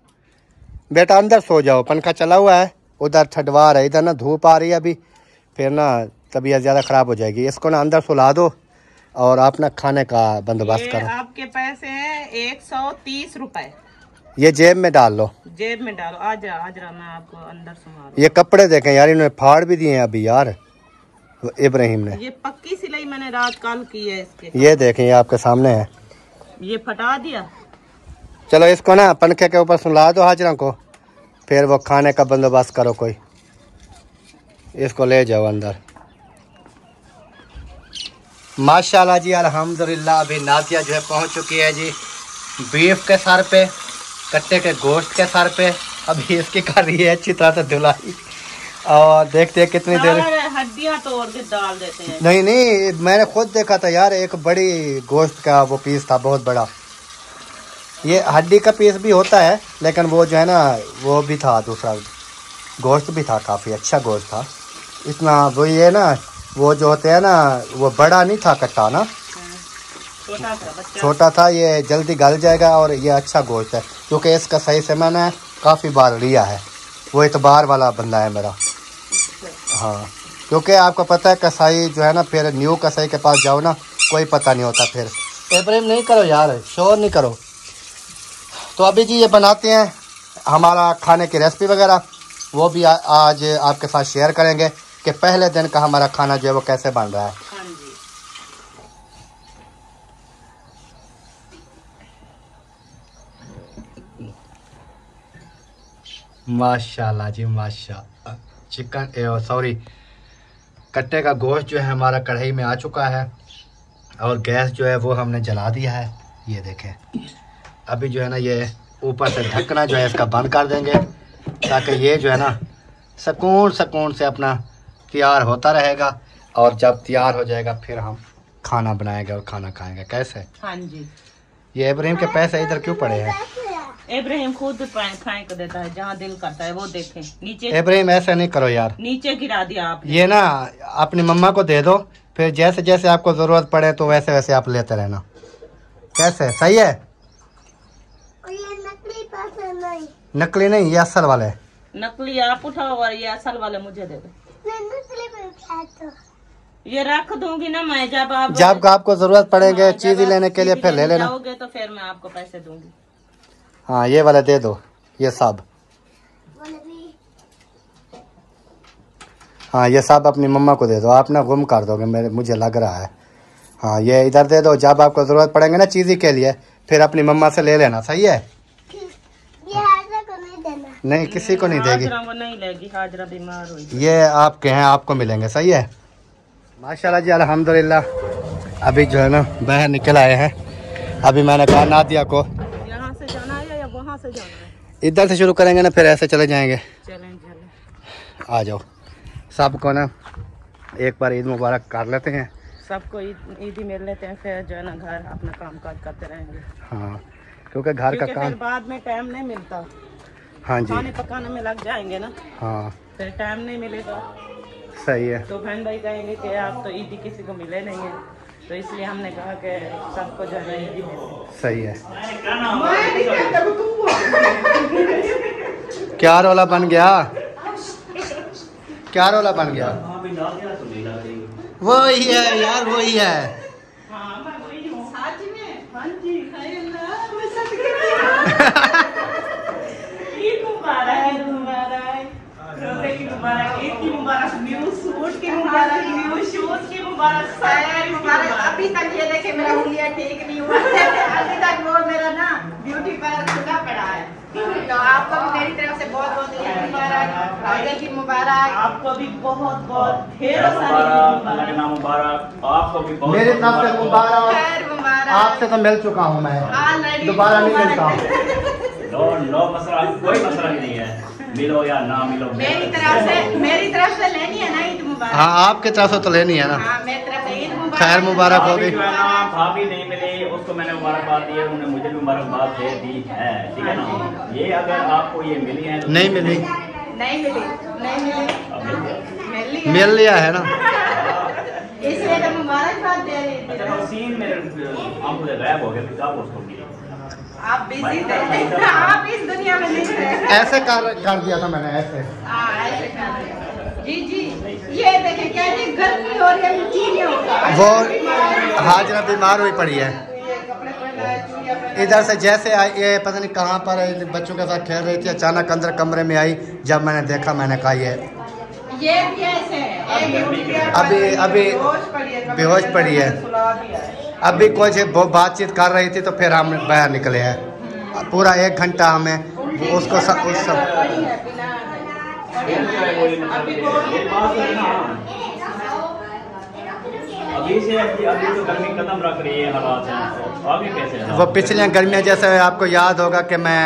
बेटा अंदर सो जाओ, पंखा चला हुआ है, उधर ठंडवार है, इधर ना धूप आ रही है अभी, फिर ना तबीयत ज़्यादा ख़राब हो जाएगी। इसको ना अंदर सुला दो और आप ना खाने का बंदोबस्त करो। आपके पैसे हैं ₹130। ये जेब में डाल लो, जेब में डालो। आज मैं आपको अंदर सुना। ये कपड़े देखें यार, इन्होंने फाड़ भी दिए हैं अभी यार, इब्राहिम ने। ये पक्की सिलाई मैंने रात कल की है इसके। ये देखें, ये आपके सामने है। ये फटा दिया। चलो इसको ना पंखे के ऊपर सुला दो हाजरा को, फिर वो खाने का बंदोबस्त करो कोई। इसको ले जाओ अंदर। माशाल्लाह जी, अल्हम्दुलिल्लाह। अभी नादिया जो है पहुंच चुकी है जी बीफ के सर पे, कट्टे के गोश्त के सर पे। अभी इसकी कर रही है अच्छी तरह से धुलाई, और देखते हैं कितनी देर। हड्डियां तोड़ के डाल देते हैं। नहीं, मैंने खुद देखा था यार, एक बड़ी गोश्त का वो पीस था, बहुत बड़ा। ये हड्डी का पीस भी होता है, लेकिन वो जो है ना, वो भी था, दूसरा गोश्त भी था, काफ़ी अच्छा गोश्त था। इतना वो ये ना, वो जो होते हैं ना, वो बड़ा नहीं था कट्टा ना, छोटा था। ये जल्दी गल जाएगा और ये अच्छा गोश्त है, क्योंकि इसका सही से मैंने काफ़ी बार लिया है। वो इतबार वाला बंदा है मेरा। हाँ, क्योंकि आपको पता है कसाई जो है ना, फिर न्यू कसाई के पास जाओ ना, कोई पता नहीं होता। फिर इब्राहिम नहीं करो यार, शोर नहीं करो। तो अभी जी ये बनाते हैं हमारा खाने की रेसिपी वगैरह, वो भी आज आपके साथ शेयर करेंगे कि पहले दिन का हमारा खाना जो है वो कैसे बन रहा है। हाँ जी। माशाल्लाह जी, माशाल्लाह। चिकन सॉरी कट्टे का गोश्त जो है हमारा कढ़ाई में आ चुका है, और गैस जो है वो हमने जला दिया है। ये देखें, अभी जो है ना, ये ऊपर से ढकना जो है इसका बंद कर देंगे, ताकि ये जो है ना सुकून से अपना तैयार होता रहेगा, और जब तैयार हो जाएगा फिर हम खाना बनाएंगे और खाना खाएंगे। कैसे? हाँ जी। ये इब्राहिम के पैसे इधर क्यों पड़े हैं? इब्राहिम खुद फेंक देता है, जहाँ दिल करता है वो देखें। नीचे इब्राहिम ऐसा नहीं करो यार, नीचे गिरा दिया आप। ये ना अपनी मम्मा को दे दो, फिर जैसे जैसे आपको ज़रूरत पड़े तो वैसे वैसे आप लेते रहना। कैसे? सही है? ये नकली पैसे नहीं। नकली नहीं, ये असल वाले। नकली आप उठाओ और ये असल वाले मुझे दे दो। नकली पैसे ये रख दूंगी ना मैं, जब आपको ज़रूरत पड़ेगा चीज़ लेने के लिए फिर ले लेना। जाओगे तो फिर मैं आपको पैसे दूंगी। हाँ, ये वाले दे दो, ये सब। हाँ, ये सब अपनी मम्मा को दे दो, आप ना गुम कर दोगे मुझे लग रहा है। हाँ, ये इधर दे दो, जब आपको ज़रूरत पड़ेंगे ना चीज़ी के लिए, फिर अपनी मम्मा से ले लेना। सही है? ये हाजरा को नहीं देना। नहीं, किसी को नहीं देगी। हाजरा वो नहीं लेगी, हाजरा बीमार हुई। ये आपके हैं, आपको मिलेंगे। सही है? माशाल्लाह जी, अल्हम्दुलिल्लाह। अभी जो है ना बाहर निकल आए हैं। अभी मैंने कहा नादिया को यहाँ से जाना है या वहाँ से जाना है? इधर से शुरू करेंगे ना, फिर ऐसे चले जाएंगे। चलें। आ जाओ, सबको ना एक बार ईद मुबारक कर लेते हैं। सबको ईद ही मिल लेते हैं, फिर जो है ना घर अपना काम काज करते रहेंगे। हाँ, क्योंकि घर का काम फिर बाद में टाइम नहीं मिलता। हाँ जी, खाने पकाने में लग जाएंगे ना, हाँ फिर टाइम नहीं मिलेगा। सही है। तो बहन भाई कहेंगे कि आप तो ईदी किसी को मिले नहीं है, तो इसलिए हमने कहा कि सबको जो है ईदी मिले। सही है। क्या रोला बन गया? क्या रोला बन गया? वही है यार, वही है। मुबारक, ईद की मुबारक, न्यू सूट की मुबारक, न्यू शूज की मुबारक, साया मुबारक। अभी तक ये देखे मेरा उंगलियां ठीक नहीं हुआ अभी तक वो मेरा ना ब्यूटी पार्लर खुला पड़ा है। तो आपको भी मेरी तरफ से बहुत बहुत ईद मुबारक, रोजे की मुबारक। आपको भी बहुत बहुत ढेर सारी मुबारक, आपको भी बहुत मेरी तरफ से मुबारक। खैर मुबारक। आपसे तो मिल चुका हूँ मैं, दोबारा नहीं मिलता हूँ। नो मसला, कोई मसला नहीं है, मिलो या ना मिलो। मेरी तरफ से लेनी है ना ईद मुबारक। हाँ, आपके तरफ से तो लेनी है ना। हाँ, मेरी तरफ से ईद मुबारक। खैर मुबारक होगी। भाभी नहीं मिली, उसको मैंने मुबारकबाद दी है, उन्होंने मुझे भी मुबारकबाद दे दी है, ठीक है ना। ये अगर आपको ये मिली है तो नहीं मिली, मिल लिया है ना। इसलिए तो मुबारकबाद दे रही थी। अच्छा वो सीन मेरे आंखों से गायब हो गया, फिर कब उसको मिली? आप बिजी थे, आप इस दुनिया में नहीं थे। ऐसे कर दिया था मैंने, ऐसे। हाँ, ऐसे कर दिया। जी जी, ये देखें कैसे गर्मी हो रही है, चीनी होगा। वो हाजरा बीमार हुई पड़ी है। इधर से जैसे आई, ये पता नहीं कहाँ पर बच्चों के साथ खेल रही थी, अचानक अंदर कमरे में आई। जब मैंने देखा मैंने कहा ये भी ऐसे है। अभी बेहोश पड़ी है। अभी कुछ बातचीत कर रही थी तो फिर हम बाहर निकले हैं। पूरा 1 घंटा हमें उसको उस सब अभी तो गर्मी कदम रख रही है, हालात हैं, आगे कैसे है? वो पिछली गर्मियाँ जैसे आपको याद होगा कि मैं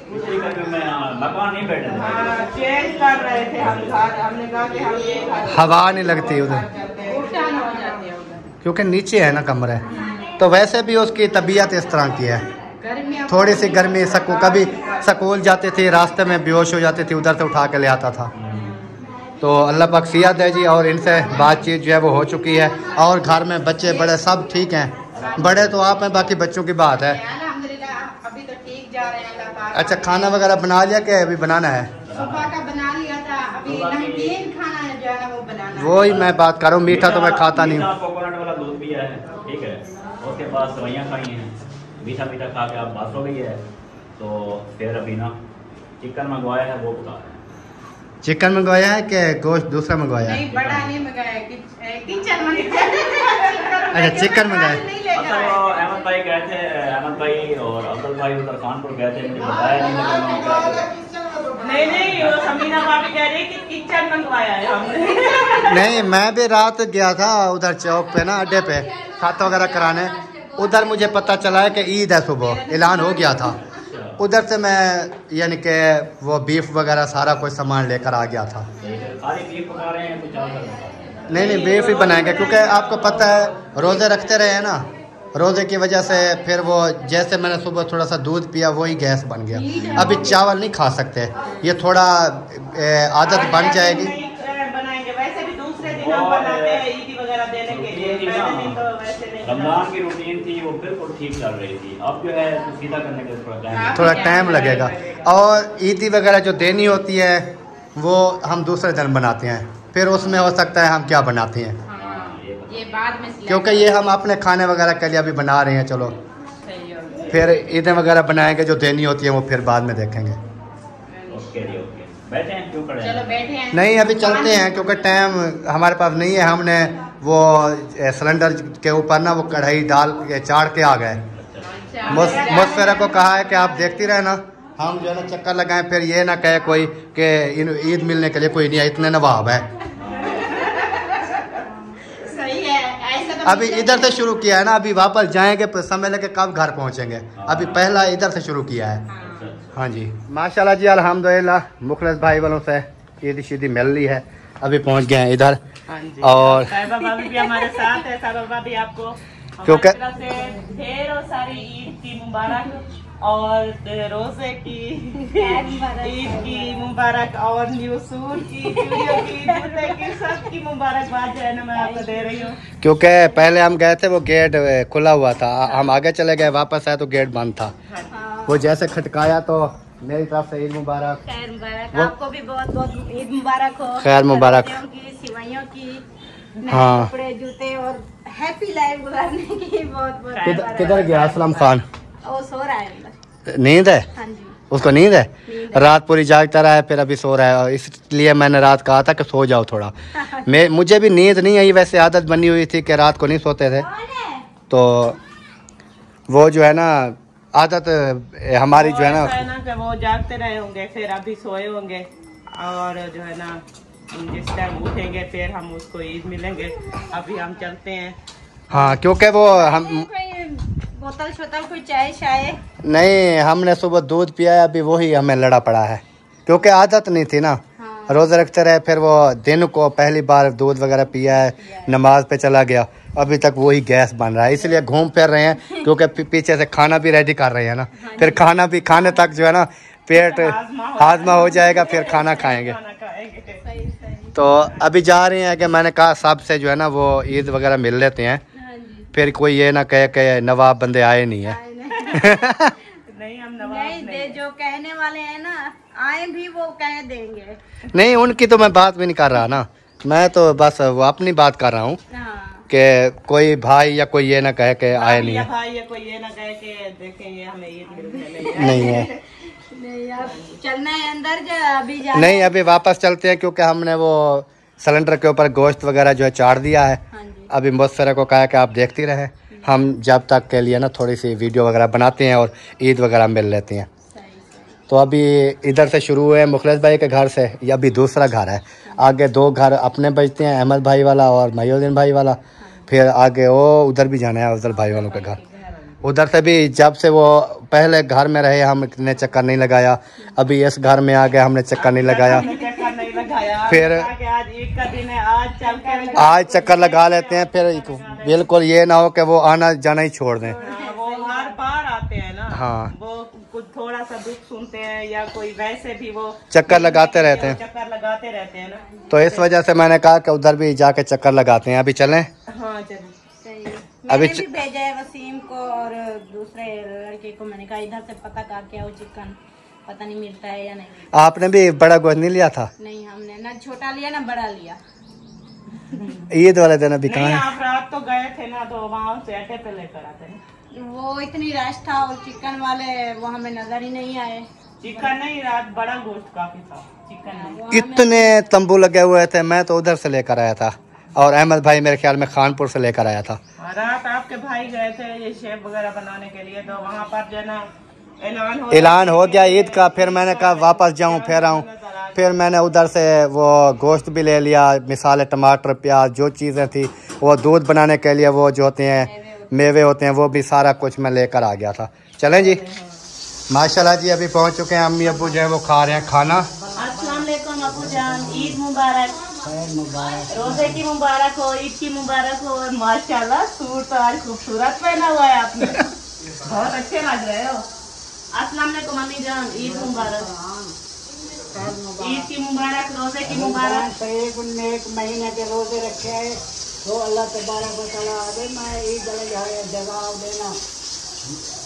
पिछली गर्मी में मकान नहीं बैठे थे, चेंज कर रहे थे हम घर। हमने कहा कि हम ये हवा नहीं लगती उधर, उठान हो जाती है उधर, क्योंकि नीचे है ना कमरे। तो वैसे भी उसकी तबीयत इस तरह की है, थोड़ी सी गर्मी। कभी स्कूल जाती थी, रास्ते में बेहोश हो जाती थी, उधर से उठा के ले आता था। तो अल्लाह पाक सियात है जी। और इनसे बातचीत जो है वो हो चुकी है। और घर में बच्चे बड़े सब ठीक हैं। बड़े तो आप हैं, बाकी बच्चों की बात है। अभी तो ठीक जा रहे हैं। अच्छा, खाना वगैरह बना लिया कि अभी बनाना है? सुबह का बना लिया था, अभी नमकीन खाना जो है ना वो बनाना है। वही मैं बात कर रहा हूँ, मीठा तो मैं खाता नहीं हूँ। कोकोनट वाला दूध पिया है, ठीक है, उसके बाद सवैयाँ खाई हैं, मीठा मीठा खा के आप बात हो गई है। तो फिर अभी ना चिकन मंगवाया है, वो पका है। चिकन मंगवाया है कि गोश्त दूसरा मंगवाया है? नहीं, बड़ा नहीं मंगाया, किचन मंगाया। अच्छा, चिकन मंगाया। अच्छा, वो अहमद भाई गए थे, अहमद भाई और अब्दुल भाई उधर कानपुर गए थे, मुझे बताया नहीं, वो समीना भाभी कह रही कि किचन मंगवाया है हमने। नहीं, मैं भी रात गया था उधर चौक पे ना, अड्डे पे खाता वगैरह कराने। उधर मुझे पता चला है कि ईद है, सुबह ऐलान हो गया था। उधर से मैं यानी कि वो बीफ वगैरह सारा कोई सामान लेकर आ गया था। नहीं, बीफ ही बनाएंगे, क्योंकि आपको पता है रोज़े रखते रहे हैं ना, रोज़े की वजह से फिर वो जैसे मैंने सुबह थोड़ा सा दूध पिया, वही गैस बन गया। अभी चावल नहीं खा सकते, ये थोड़ा आदत बन जाएगी। बनाएंगे, वैसे भी दूसरे दिन हम बनाते हैं ईदी वगैरह देने के लिए, पहले दिन तो वैसे नहीं। रमजान की रूटीन थी वो बिल्कुल ठीक चल रही थी, अब जो है तो सीधा करने के थोड़ा टाइम लगेगा। और ईदी वगैरह जो देनी होती है वो हम दूसरे दिन बनाते हैं, फिर उसमें हो सकता है हम क्या बनाते हैं, ये बाद में, क्योंकि ये हम अपने खाने वगैरह के लिए अभी बना रहे हैं। चलो फिर ईदें वगैरह बनाएंगे, जो देनी होती है वो फिर बाद में देखेंगे। बैठे हैं, क्यों खड़े हैं? चलो बैठे हैं। नहीं, अभी चलते हैं, क्योंकि टाइम हमारे पास नहीं है। हमने वो सिलेंडर के ऊपर ना वो कढ़ाई डाल के चाड़ के आ गए। मुस्फिरा को कहा है कि आप देखती रहे ना, हम जो है ना चक्कर लगाएं, फिर ये ना कहे कोई कि ईद मिलने के लिए कोई नहीं है, इतने नवाब है। सही है, ऐसा तो अभी इधर से शुरू किया है ना, अभी वापस जाएंगे समय लेके कब घर पहुंचेंगे। अभी पहला इधर से शुरू किया है। हाँ जी, माशाल्लाह जी, अल्हम्दुलिल्लाह। मुखलिस भाई वालों से ईद शीदी मिल रही है, अभी पहुंच गए हैं इधर। और साहिबा भाभी भी हमारे साथ है। साहिबा भाभी आपको क्योंकि हमारी तरफ से ढेरों सारी ईद की मुबारक और रोजे की ईद की मुबारक और न्यू सूट की, चूड़ियों की, जूते की, सब की मुबारकबाद जो है ना मैं आपको दे रही हूँ। क्योंकि पहले हम गए थे, वो गेट खुला हुआ था, हम आगे चले गए, वापस आए तो गेट बंद था। वो जैसे खटकाया तो मेरी तरफ से ईद मुबारक। खैर मुबारक, आपको भी बहुत बहुत ईद मुबारक हो। खैर मुबारक, सिवाइयों की, हाँ, कपड़े, जूते और हैप्पी लाइफ गुजारने की बहुत बहुत किधर गया असलम खान? वो सो रहा है अंदर। नींद है? हाँ जी। उसको नींद है, रात पूरी जागता रहा है, फिर अभी सो रहा है। और इसलिए मैंने रात कहा था कि सो जाओ थोड़ा। मुझे भी नींद नहीं आई, वैसे आदत बनी हुई थी कि रात को नहीं सोते थे, तो वो जो है ना आदत हमारी जो है ना कि वो जागते रहे होंगे, फिर अभी सोए होंगे, और जो है ना जिस टाइम उठेंगे फिर हम उसको ईद मिलेंगे। अभी हम चलते हैं। हाँ, क्योंकि वो हम बोतल शोतल कोई चाय शाय नहीं, हमने सुबह दूध पिया है, अभी वही हमें लड़ा पड़ा है, क्योंकि आदत नहीं थी ना। हाँ। रोज़े रखते रहे, फिर वो दिन को पहली बार दूध वगैरह पिया है, नमाज पे चला गया, अभी तक वही गैस बन रहा है, इसलिए घूम फिर रहे हैं, क्योंकि पीछे से खाना भी रेडी कर रहे हैं ना, फिर खाने तक जो है ना पेट हाजमा हो जाएगा, फिर खाना खाएंगे। तो अभी जा रहे हैं कि मैंने कहा साहब से जो है ना वो ईद वगैरह मिल लेते हैं, फिर कोई ये ना कहे कि नवाब बंदे आए नहीं है। नहीं, हम नहीं दे, जो कहने वाले हैं ना आए भी वो कह देंगे। नहीं, उनकी तो मैं बात भी नहीं कर रहा ना, मैं तो बस वो अपनी बात कर रहा हूँ कि कोई भाई या कोई ये ना कहे कि आए नहीं है। भाई या कोई ये ना कहे कि देखें ये हमें ईद नहीं है, नहीं अब चलना है अंदर, अभी जा नहीं अभी वापस चलते हैं, क्योंकि हमने वो सिलेंडर के ऊपर गोश्त वगैरह जो है चाड़ दिया है। अभी मुबस्सरा को कहा कि आप देखती रहे, हम जब तक के लिए ना थोड़ी सी वीडियो वगैरह बनाते हैं और ईद वगैरह मिल लेते हैं। तो अभी इधर से शुरू हुए मुखलिस भाई के घर से, ये अभी दूसरा घर है, आगे 2 घर अपने बचते हैं, अहमद भाई वाला और महिउद्दीन भाई वाला, फिर आगे वो उधर भी जाना है अफजल भाई वालों के घर। उधर से भी जब से वो पहले घर में रहे हमने चक्कर नहीं लगाया, अभी इस घर में आ गए हमने चक्कर नहीं लगाया, फिर आज ईद का दिन है, आज चक्कर लगा लेते हैं, फिर बिल्कुल ये ना हो कि वो आना जाना ही छोड़ दें। वो हर बार आते हैं ना। हाँ, वो कुछ थोड़ा सा दुख सुनते हैं या कोई वैसे भी वो चक्कर लगाते रहते हैं, ना। तो इस वजह से मैंने कहा कि उधर भी जाके चक्कर लगाते हैं। अभी चलें? हाँ चलो। अभी मैंने भी भेजा है वसीम को और दूसरे लड़के को, मैंने कहा इधर से पता करके आओ, चिकन पता नहीं मिलता है या नहीं। आपने भी बड़ा गोश्त नहीं लिया था? नहीं, हमने ना छोटा लिया ना बड़ा लिया। ईद वाले दिन अभी कहाँ है? आप रात तो गए थे ना, तो वहाँ से अड्डे पे लेकर आते हैं। वो इतनी रश था और चिकन वाले वो हमें नजर ही नहीं आए। चिकन नहीं, रात बड़ा गोश्त काफी था, चिकन नहीं। इतने तंबू लगे हुए थे, मैं तो उधर से लेकर आया था, और अहमद भाई मेरे ख्याल में खानपुर से लेकर आया था। रात आपके भाई गए थे ये शेप वगैरह बनाने के लिए, तो वहाँ पर जो ना ऐलान हो गया ईद का, फिर मैंने कहा वापस जाऊं फिर आऊं, फिर मैंने उधर से वो गोश्त भी ले लिया, मिसाल टमाटर प्याज जो चीज़ें थी, वो दूध बनाने के लिए वो जो होते हैं मेवे होते हैं, वो भी सारा कुछ मैं लेकर आ गया था। चलें जी, माशाल्लाह जी अभी पहुंच चुके हैं, अम्मी अब्बू जो है वो खा रहे हैं खाना। अस्सलाम वालेकुम अब्बू जान, ईद मुबारक, रोजे की मुबारक हो, ईद की मुबारक हो। माशाल्लाह सूट तो आज खूबसूरत पहना हुआ है आपने, बहुत अच्छे लग रहे हो। अस्सलाम वालेकुम अम्मी जान, ईद मुबारक, ईद की मुबारक, रोजे की मुबारक। एक महीने के रोजे रखे हैं, तो अल्लाह तबारक व तआला आगे मैं ईद जवाब देना,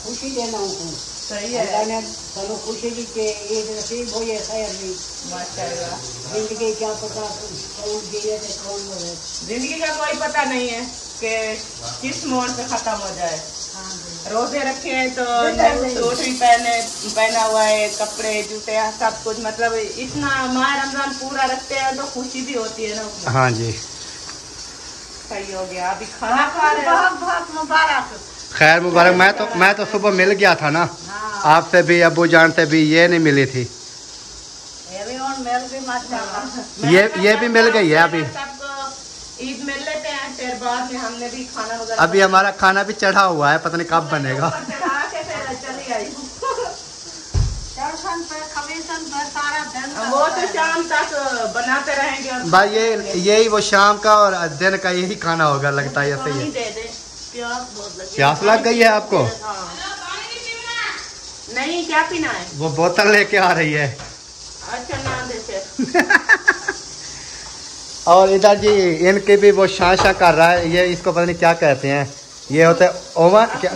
खुशी देना उनको। सही है, अल्लाह ने चलो खुशी दी के ईद नसीब हो, ये खैर भी माशाल्लाह। जिंदगी क्या पता कौन जिए थे कौन मरे, जिंदगी का कोई पता नहीं है कि किस मोड़ पे खत्म हो जाए। रोजे रखे हैं तो सूट भी पहना हुआ है, कपड़े जूते सब कुछ, मतलब इतना माह रमजान पूरा रखते हैं तो खुशी भी होती है ना। हाँ जी, सही हो गया। अभी खाना खा रहे हैं, बहुत मुबारक। खैर मुबारक। मैं तो सुबह मिल गया था ना, आपसे भी अब्बू जान से भी ये नहीं मिली थी, ये भी मिल गई है। अभी ईद मिल लेते हैं, फिर बाद में हमने भी खाना वगैरह, अभी हमारा खाना भी चढ़ा हुआ है, पता नहीं कब बनेगा। वो तो शाम तक बनाते रहेंगे। भाई यही वो शाम का और दिन का यही खाना होगा लगता है। ऐसे ही प्यास लग गई है आपको? नहीं, क्या पीना है? वो बोतल लेके आ रही है। अच्छा ना दे फिर। और इधर जी इनके भी वो शां कर रहा है, ये इसको पता नहीं क्या कहते हैं, ये होता है ओवन क्या,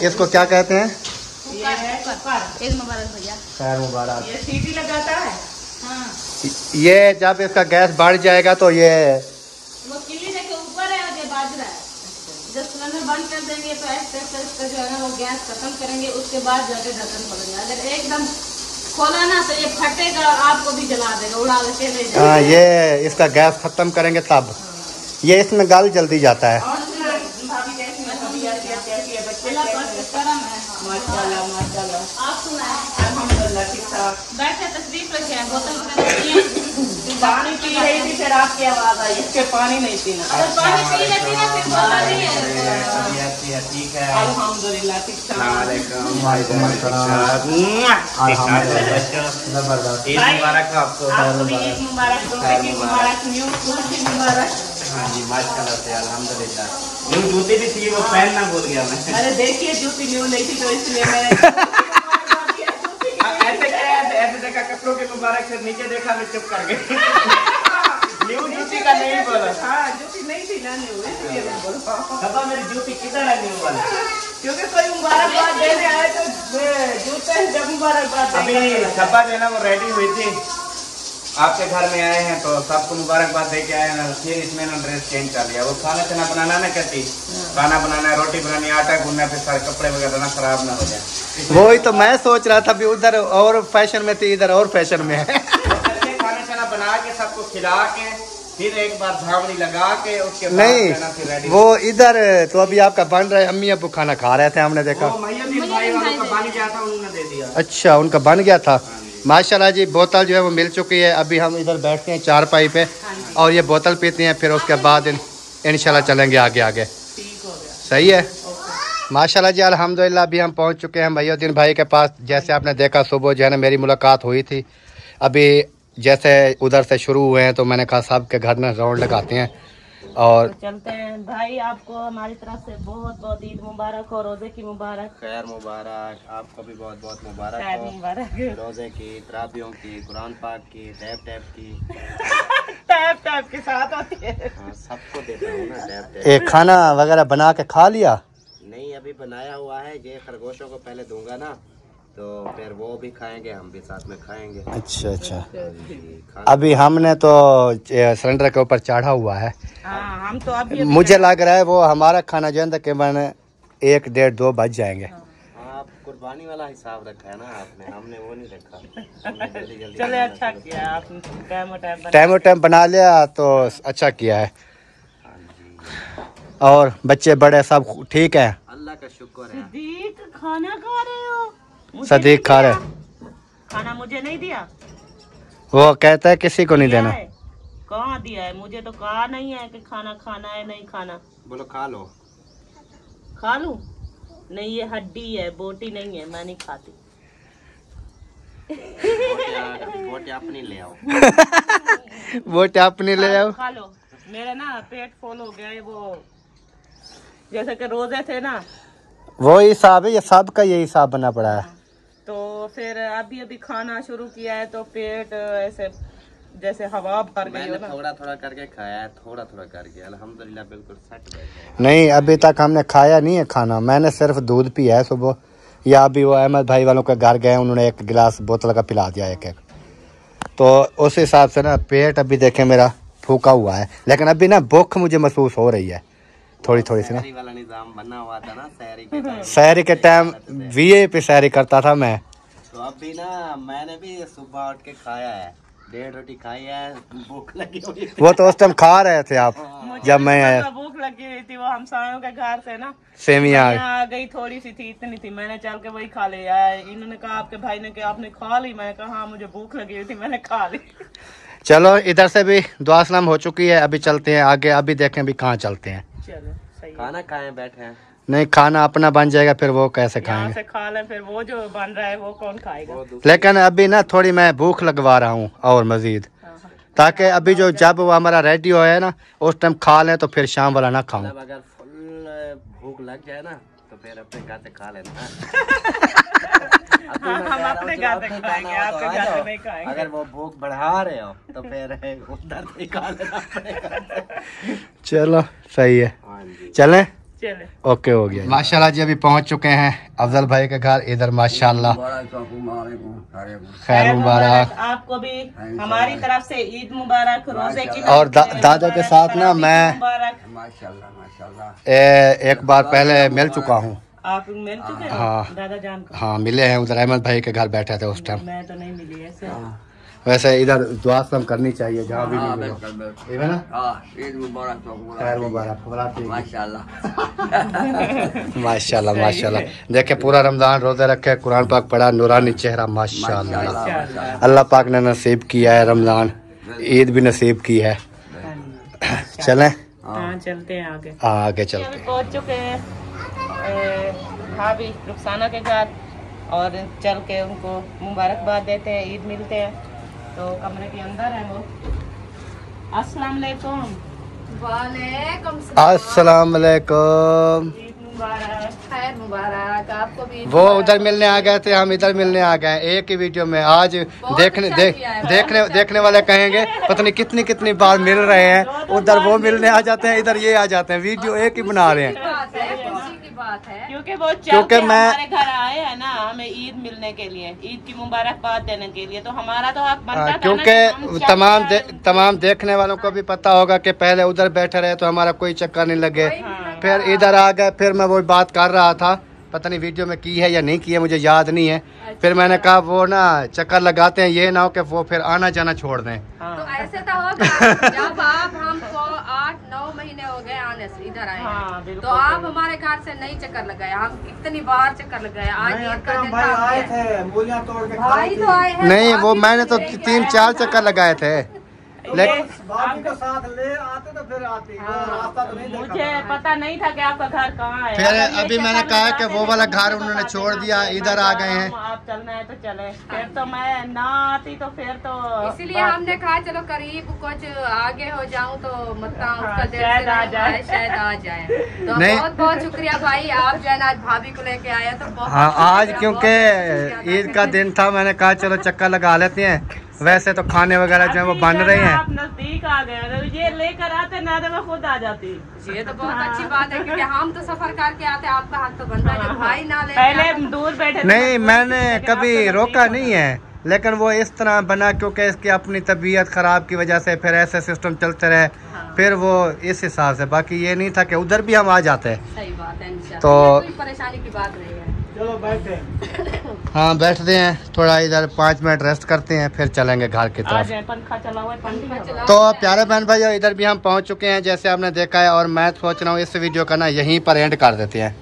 इसको क्या कहते हैं? ईद मुबारक भैया। खैर मुबारक। ये सीटी लगाता है। हाँ, ये जब इसका गैस बढ़ जाएगा तो ये वो किले के ऊपर है, आगे बाजरा है, जब सिलेंडर बंद कर देंगे तो ऐसे जो है ना वो गैस खत्म करेंगे, उसके बाद जाके ढक्कन खोलेंगे। अगर एकदम खोला ना तो ये फटेगा और आपको भी जला देगा, उड़ा के ले जाएगा। हाँ, ये इसका गैस खत्म करेंगे तब ये इसमें गल जल्दी जाता है। भाभी कैसी है? कैसी है? बच्चे माशाल्लाह माशाल्लाह। आप सुनाए? अल्हम्दुलिल्लाह ठीक ठाक। बैठे तशरीफ रखे हैं, बोतल वगैरह पानी पी रही थी, फिर आपकी आवाज आई, इसके पानी नहीं पीना। अगर पानी पी लेती ना फिर बोतल नहीं है। ठीक है। अल्हम्दुलिल्लाह ठीक ठाक। ईद मुबारक आपको। आपको भी ईद मुबारक, रोज़े की मुबारक, न्यू सूट की मुबारक। हाँ जी, माशाल्लाह से अल्हम्दुलिल्लाह। न्यू जूती भी थी, वो पहनना भूल गया मैं। अरे देखिए जूती न्यू नहीं थी तो इसलिए मैंने ऐसे देखा कपड़ों के मुबारक से नीचे देखा मैं चुप कर गई। न्यू जूती का नहीं बोला। हाँ जूती नहीं थी ना न्यू, इसलिए मैं बोला। पापा मेरी जूती किधर है न्यू वाली? क्योंकि कोई मुबारकबाद देने आए तो जूते जब मुबारकबाद अभी सपा जो है ना वो रेडी हुई थी, आपके घर में आए हैं तो सबको मुबारकबाद दे के आए ना, फिर इसमें ना ड्रेस चेंज कर लिया। वो खाना खाना बनाना ना कहती, खाना बनाना, रोटी बनानी, आटा गूंदना, फिर सारे कपड़े वगैरह ना खराब ना हो जाए। वही तो मैं सोच रहा था, उधर और फैशन में थी, इधर और फैशन में है। खाना खाना बना के सबको खिला के फिर एक बार झावनी लगा के उसके बाद फिर रेडी। नहीं, वो इधर तो अभी आपका बन रहा है, अम्मी अबू खाना खा रहे थे, हमने देखा। भाई वालों का बन गया था, उन्होंने दे दिया। अच्छा, उनका बन गया था। माशाल्लाह जी, बोतल जो है वो मिल चुकी है। अभी हम इधर बैठते हैं चारपाई पे और ये बोतल पीते हैं, फिर उसके बाद इंशाल्लाह चलेंगे आगे आगे। सही है, माशाल्लाह जी, अल्हम्दुलिल्लाह। अभी हम पहुंच चुके हैं महीउद्दीन भाई के पास। जैसे आपने देखा सुबह जो है ना मेरी मुलाकात हुई थी, अभी जैसे उधर से शुरू हुए हैं तो मैंने कहा साहब के घर में राउंड लगाते हैं और तो चलते हैं। भाई आपको हमारी तरफ से बहुत बहुत ईद मुबारक और रोजे की मुबारक। खैर मुबारक, आपको भी बहुत बहुत मुबारक खैर हो। मुबारक। रोजे की, तराबियों की, कुरान पाक की, टैप टैप की। टैप टैप के साथ होती है। हाँ, सबको देता हूँ ना टैप टैप। एक खाना वगैरह बना के खा लिया? नहीं, अभी बनाया हुआ है। ये खरगोशों को पहले दूंगा ना तो फिर वो भी खाएंगे, हम भी साथ में खाएंगे। अच्छा अच्छा। अभी हमने तो सिलेंडर के ऊपर चढ़ा हुआ है। हाँ, हम तो अभी मुझे लग रहा है वो हमारा खाना जो है तकरीबन 1, 1.5, 2 बज जाएंगे। आप कुर्बानी वाला हिसाब रखा है ना आपने, हमने वो नहीं रखा। जल्दी चले, अच्छा किया आपने, टाइम टाइम बना लिया तो अच्छा किया है। और बच्चे बड़े सब ठीक है? अल्लाह का शुक्र है। सदीक खाना खा रहे हो? सदीक खा रहे। खाना मुझे नहीं दिया? वो कहता है किसी को नहीं देना। कहाँ दिया है? मुझे तो कहा नहीं है कि खाना खाना है, नहीं खाना। बोलो खा लो। खा लूं? नहीं, ये हड्डी है, बोटी नहीं है, मैं नहीं खाती। बोटी अपनी ले आओ। बोटी अपनी ले आओ। खा लो, मेरा ना पेट फुल हो गया है। वो जैसे कि रोजे थे ना, वो हिसाब है, ये सब का यही हिसाब बना पड़ा है। तो फिर अभी अभी खाना शुरू किया है तो पेट ऐसे जैसे हवा भर गई हो ना। थोड़ा थोड़ा करके खाया है, थोड़ा थोड़ा करके, अल्हम्दुलिल्लाह बिल्कुल सेट बैठे। नहीं, अभी तक हमने खाया नहीं है खाना। मैंने सिर्फ दूध पिया है सुबह, या अभी वो अहमद भाई वालों के घर गए, उन्होंने एक गिलास बोतल का पिला दिया एक। तो उस हिसाब से ना पेट अभी देखे मेरा फूका हुआ है, लेकिन अभी ना भूख मुझे महसूस हो रही है थोड़ी थोड़ी सी ना। वाला निजाम बना हुआ था ना सहरी के टाइम वीए पे सहरी करता था मैं। तो अभी ना मैंने भी सुबह उठ के खाया है, 1.5 रोटी खाई है, भूख लगी हुई थी। वो तो उस टाइम खा रहे थे आप जब मैं आया। भूख लगी हुई थी, वो हमसायों के घर से ना सेमिया आ गई, थोड़ी सी थी, इतनी थी, मैंने चल के वही खा लिया। इन्होंने कहा आपके भाई ने कि आपने खा ली? मैंने कहा हाँ, मुझे भूख लगी हुई थी, मैंने खा ली। चलो, इधर से भी दुआ सलाम हो चुकी है, अभी चलते हैं आगे। अभी देखें भी कहाँ चलते हैं। चलो सही। खाना खाए बैठे हैं। नहीं, खाना अपना बन जाएगा, फिर वो कैसे यहाँ खाएंगे? से खा लें, फिर वो जो बन रहा है वो कौन खाएगा? लेकिन अभी ना थोड़ी मैं भूख लगवा रहा हूँ और मजीद, ताकि अभी जो जब वो हमारा रेडी हो है ना उस टाइम खा लें तो फिर शाम वाला ना खाऊं। अगर फुल भूख लग जाए ना तो फिर अपने घर से खा लेना। हम अपने घर से खाएंगे, आपके घर से नहीं खाएंगे। अगर वो भूख बढ़ा रहे हो तो फिर उधर से खा लेना अपने घर से। चलो सही है, हाँ जी। चलें। चले ओके हो गया। माशाल्लाह जी अभी पहुंच चुके हैं अफजल भाई के घर। इधर माशाल्लाह खैर मुबारक आपको भी हमारी तरफ से ईद मुबारक, रोजे की और दादा के साथ ना मैं एक बार पहले मिल चुका हूँ। आप मिल चुके हैं हाँ दादा जान को? हाँ मिले हैं, उधर अहमद भाई के घर बैठे थे उस टाइम। मैं तो नहीं मिली ऐसे। वैसे इधर दुआ सलाम करनी चाहिए जहाँ भी मिले, ठीक है ना? खैर मुबारक माशाल्लाह माशाल्लाह। देखे पूरा रमजान रोजे रखे, कुरान पाक पढ़ा, नूरानी चेहरा माशाल्लाह। अल्लाह पाक ने नसीब किया है रमजान, ईद भी नसीब की है। चलें हाँ चलते हैं आगे। आगे चलते हैं। पहुँच चुके हैं भाभी रुखसाना के घर और चल के उनको मुबारकबाद देते हैं, ईद मिलते हैं। तो कमरे के अंदर है वो। अस्सलाम वालेकुम। वालेकुम अस्सलाम वालेकुम। ईद मुबारक। खैर मुबारक आपको भी। वो उधर मिलने आ गए थे, हम इधर मिलने आ गए एक ही वीडियो में। आज देखने वाले कहेंगे पता नहीं कितनी कितनी बार मिल रहे हैं। उधर वो मिलने आ जाते हैं, इधर ये आ जाते हैं, वीडियो एक ही बना रहे हैं। बात है क्योंकि वो क्योंकि मैं हमारे घर आए हैं ना हमें ईद मिलने के लिए, ईद की मुबारकबाद देने के लिए, तो हमारा तो हक बनता था क्योंकि तमाम देखने वालों को भी पता होगा कि पहले उधर बैठे रहे तो हमारा कोई चक्कर नहीं लगे। फिर इधर आ गए, फिर मैं वो बात कर रहा था, पता नहीं वीडियो में की है या नहीं की है, मुझे याद नहीं है। फिर मैंने कहा वो ना चक्कर लगाते हैं, ये ना हो कि वो फिर आना जाना छोड़ दें। तो ऐसे तो होगा जब आप हमको 8-9 महीने हो गए आने से इधर आए हैं, तो आप हमारे घर से नहीं चक्कर लगाए। हम कितनी बार चक्कर लगाए। आज भाई आए थे, मूलियां तोड़ के भाई तो आए हैं। नहीं वो मैंने तो 3-4 चक्कर लगाए थे, लेकिन बाकी को साथ ले आते तो फिर आते। रास्ता तो नहीं देखा। मुझे पता नहीं था कि आपका घर कहाँ है। फिर अभी मैंने कहा कि वो वाला घर उन्होंने छोड़ दिया, इधर आ गए हैं। आप चलना है तो चले, फिर तो मैं ना आती तो फिर तो इसीलिए हमने कहा चलो करीब कुछ आगे हो जाऊं तो मतलब उसका दिल शायद से आ जाए। शायद आ जाए। तो नहीं। बहुत बहुत शुक्रिया भाई, आप जो है ना आज भाभी को लेके आए तो बहुत हाँ आज शुक्रिया, क्योंकि बहुत शुक्रिया। ईद का दिन था, मैंने कहा चलो चक्कर लगा लेते हैं। वैसे तो खाने वगैरह जो है वो बन रहे हैं। आप नजदीक आ गए, अगर ये लेकर आते ना तो मैं खुद आ जाती। ये तो बहुत अच्छी बात है क्योंकि हम तो सफर करके आते, आपका हक तो बनता है भाई ना ले। पहले दूर बैठे थे। नहीं मैंने कभी रोका नहीं है, लेकिन वो इस तरह बना क्योंकि इसकी अपनी तबीयत खराब की वजह से फिर ऐसे सिस्टम चलते रहे, फिर वो इस हिसाब से। बाकी ये नहीं था कि उधर भी हम आ जाते। सही बात है इंशाल्लाह। तो कोई परेशानी की बात नहीं है। चलो बैठे। हाँ बैठते हैं, थोड़ा इधर 5 मिनट रेस्ट करते हैं, फिर चलेंगे घर की आ तरफ। जाए, पंखा चला हुआ है, पंखा चला। तो प्यारे बहन भाई इधर भी हम पहुंच चुके हैं जैसे आपने देखा है, और मैं सोच रहा हूँ इस वीडियो का ना यहीं पर एंड कर देते हैं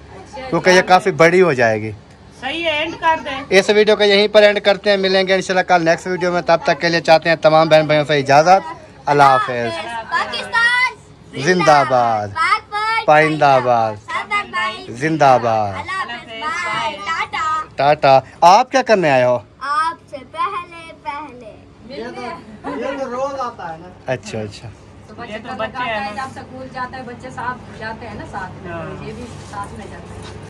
क्योंकि ये काफ़ी बड़ी हो जाएगी। सही है, एंड कर दे। इस वीडियो को यहीं पर एंड करते हैं, मिलेंगे इंशाल्लाह कल नेक्स्ट वीडियो में। तब तक के लिए चाहते हैं तमाम बहन भाइयों से इजाज़त। अल्लाह हाफिज़। जिंदाबाद पाइंदाबाद जिंदाबाद। टाटा। आप क्या करने आए हो? आपसे पहले ये तो रोज आता है ना। अच्छा अच्छा। तो ये तो बच्चे बच्चे हैं ना। जब स्कूल जाते हैं बच्चे साथ जाते हैं ना साथ में, तो ये भी साथ में जाते हैं।